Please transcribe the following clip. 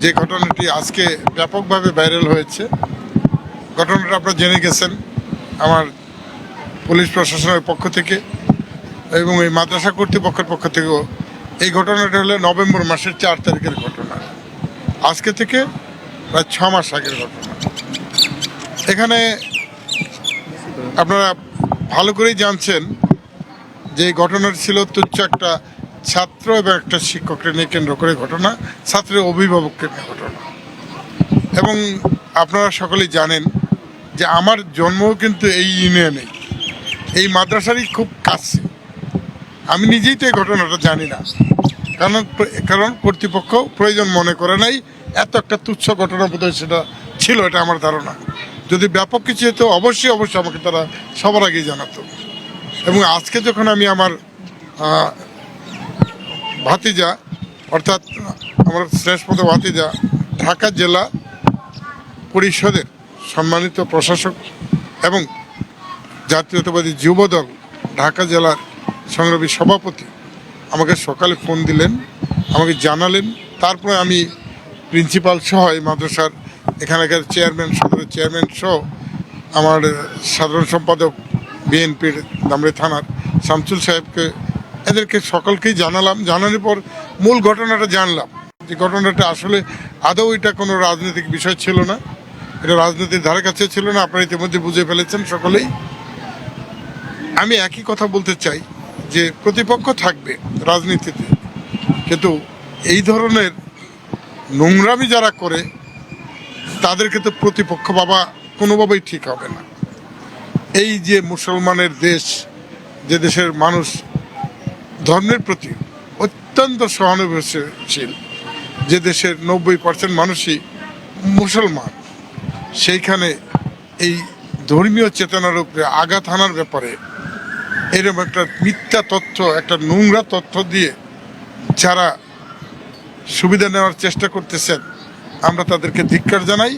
যে ঘটনাটি আজকে ব্যাপকভাবে ভাইরাল হয়েছে, ঘটনাটা আপনারা জেনে গেছেন আমার পুলিশ প্রশাসনের পক্ষ থেকে এবং এই মাদ্রাসা কর্তৃপক্ষের পক্ষ থেকেও। এই ঘটনাটা হলো নভেম্বর মাসের 4 তারিখের ঘটনা, আজকে থেকে প্রায় 6 মাস আগের ঘটনা। এখানে আপনারা ভালো করেই জানছেন যে এই ঘটনাটি ছিল তুচ্ছ একটা ছাত্র এবং একটা শিক্ষককে নিয়ে কেন্দ্র করে ঘটনা, ছাত্রের অভিভাবককে নিয়ে ঘটনা। এবং আপনারা সকলেই জানেন যে আমার জন্মও কিন্তু এই ইউনিয়নেই, এই মাদ্রাসারই খুব কাছে। আমি নিজেই তো এই ঘটনাটা জানি না, কারণ কর্তৃপক্ষ প্রয়োজন মনে করে নাই। এত একটা তুচ্ছ ঘটনা বোধহয় সেটা ছিল, এটা আমার ধারণা। যদি ব্যাপক কিছু হতো অবশ্যই আমাকে তারা সবার আগেই জানাতো। এবং আজকে যখন আমি আমার ভাতিজা, অর্থাৎ আমার শ্রেষ্ঠপদ ভাতিজা, ঢাকা জেলা পরিষদের সম্মানিত প্রশাসক এবং জাতীয়তাবাদী যুবদল ঢাকা জেলার সংগ্রামী সভাপতি আমাকে সকালে ফোন দিলেন, আমাকে জানালেন। তারপরে আমি প্রিন্সিপাল সহ এই মাদ্রাসার এখানকার চেয়ারম্যান, সদরের চেয়ারম্যান সহ আমার সাধারণ সম্পাদক বিএনপির দামড়ি থানার শামসুল সাহেবকে, এদেরকে সকলকেই জানালাম। জানানোর পর মূল ঘটনাটা জানলাম যে ঘটনাটা আসলে আদৌ এটা কোনো রাজনৈতিক বিষয় ছিল না, এটা রাজনীতির ধারে কাছে ছিল না। আপনারা ইতিমধ্যে বুঝে ফেলেছেন সকলেই। আমি একই কথা বলতে চাই যে প্রতিপক্ষ থাকবে রাজনীতিতে, কিন্তু এই ধরনের নোংরামি যারা করে তাদেরকে তো প্রতিপক্ষ ভাবা কোনোভাবেই ঠিক হবে না। এই যে মুসলমানের দেশ, যে দেশের মানুষ ধর্মের প্রতি অত্যন্ত সহানুভূতিশীল, যে দেশের 90% মানুষই মুসলমান, সেইখানে এই ধর্মীয় চেতনার উপরে আঘাত হানার ব্যাপারে এরকম একটা মিথ্যা তথ্য, একটা নোংরা তথ্য দিয়ে যারা সুবিধা নেওয়ার চেষ্টা করতেছেন, আমরা তাদেরকে ধিক্কার জানাই।